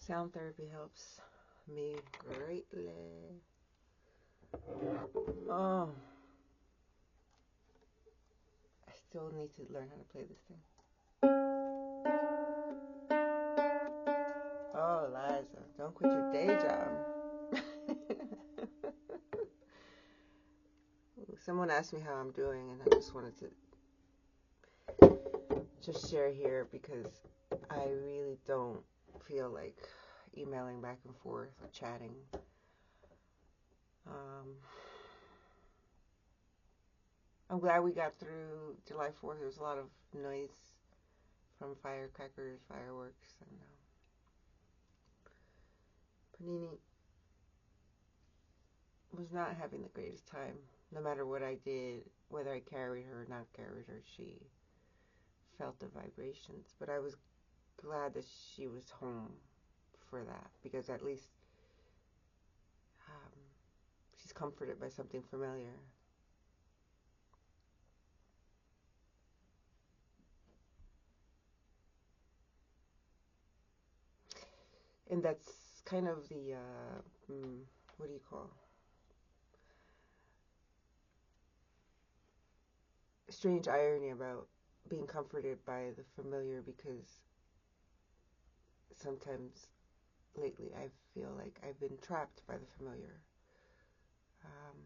Sound therapy helps me greatly. Oh, I still need to learn how to play this thing. Oh, Liza, don't quit your day job. Someone asked me how I'm doing, and I just wanted to just share here because I really don't feel like emailing back and forth or chatting. I'm glad we got through July 4th. There was a lot of noise from firecrackers, fireworks, and Panini was not having the greatest time. No matter what I did, whether I carried her or not carried her, she felt the vibrations. But I was glad that she was home for that because at least um, she's comforted by something familiar. And that's kind of the, what do you call, strange irony about being comforted by the familiar because sometimes lately I feel like I've been trapped by the familiar. Um,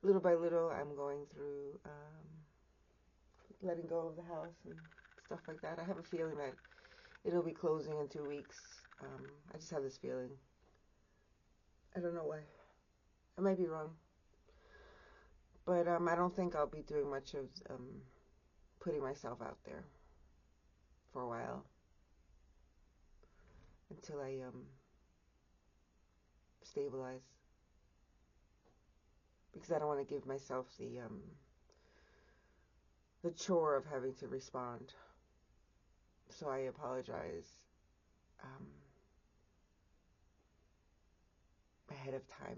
little by little, I'm going through letting go of the house and stuff like that. I have a feeling that it'll be closing in 2 weeks. I just have this feeling. I don't know why. I might be wrong. But I don't think I'll be doing much of putting myself out there for a while until I stabilize. Because I don't want to give myself the chore of having to respond. So I apologize um, ahead of time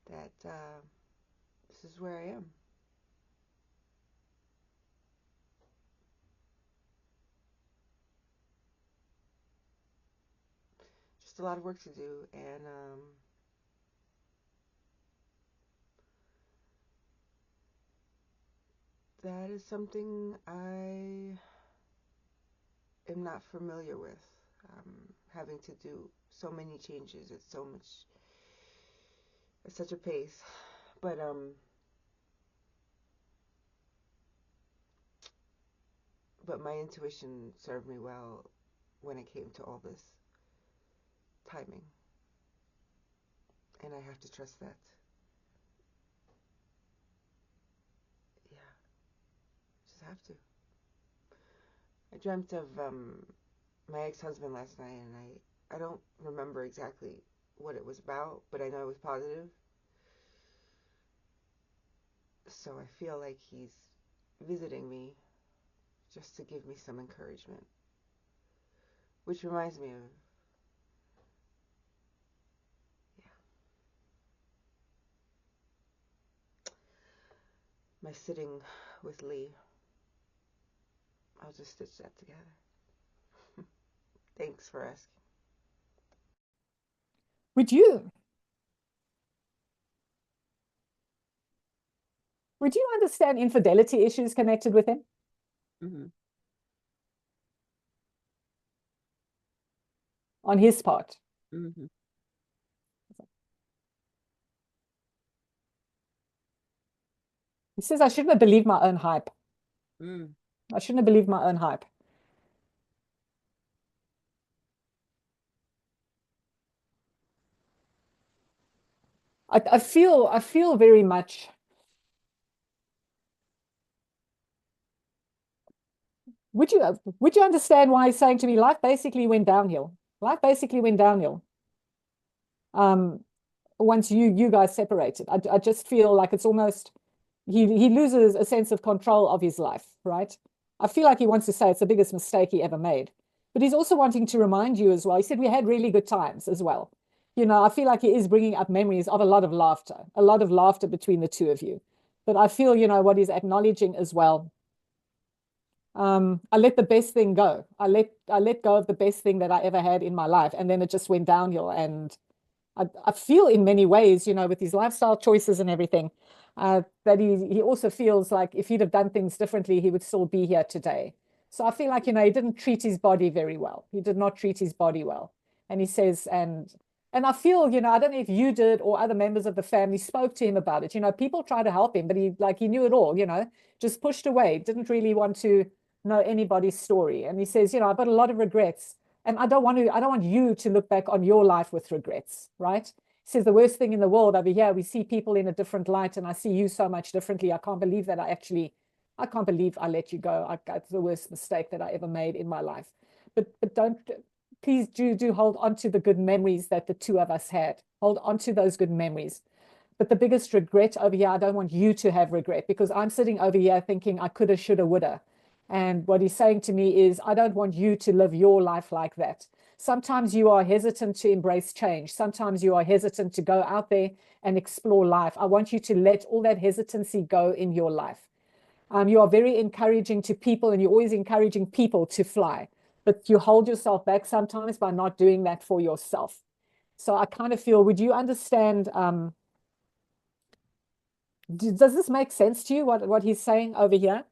that this is where I am. Just a lot of work to do, and that is something I am not familiar with. Having to do so many changes at such a pace, but my intuition served me well when it came to all this timing, and I have to trust that. Yeah, just have to. I dreamt of my ex-husband last night, and I don't remember exactly what it was about, but I know it was positive. So I feel like he's visiting me just to give me some encouragement, which reminds me of, yeah, my sitting with Lee. I'll just stitch that together. Thanks for asking. Would you would you understand infidelity issues connected with him Mm-hmm. on his part? Mm-hmm. He says, I shouldn't have believed my own hype. Mm. I shouldn't have believed my own hype. I feel very much. Would you understand why he's saying to me, life basically went downhill. Life basically went downhill. Um, once you guys separated. I just feel like it's almost he loses a sense of control of his life, right? I feel like he wants to say it's the biggest mistake he ever made. But he's also wanting to remind you as well. He said we had really good times as well. You know, I feel like he is bringing up memories of a lot of laughter between the two of you. But I feel, you know, what he's acknowledging as well I let the best thing go. I let go of the best thing that I ever had in my life, and then it just went downhill. And I feel in many ways, with his lifestyle choices and everything, that he also feels like if he'd have done things differently, he would still be here today. So I feel like, he didn't treat his body very well. He did not treat his body well. And he says, and I feel, I don't know if you did or other members of the family spoke to him about it. People try to help him, but he knew it all, just pushed away, didn't really want to know anybody's story. And he says, I've got a lot of regrets. And I don't want you to look back on your life with regrets, right? He says the worst thing in the world over here, we see people in a different light, and I see you so much differently. I can't believe I let you go. It's the worst mistake that I ever made in my life. But don't, please do hold on to the good memories that the two of us had. Hold on to those good memories. But the biggest regret over here, I don't want you to have regret, because I'm sitting over here thinking I coulda, shoulda, woulda. And what he's saying to me is, I don't want you to live your life like that. Sometimes you are hesitant to embrace change. Sometimes you are hesitant to go out there and explore life. I want you to let all that hesitancy go in your life. You are very encouraging to people, and you're always encouraging people to fly, but you hold yourself back sometimes by not doing that for yourself. So I kind of feel, would you understand? Does this make sense to you, what he's saying over here?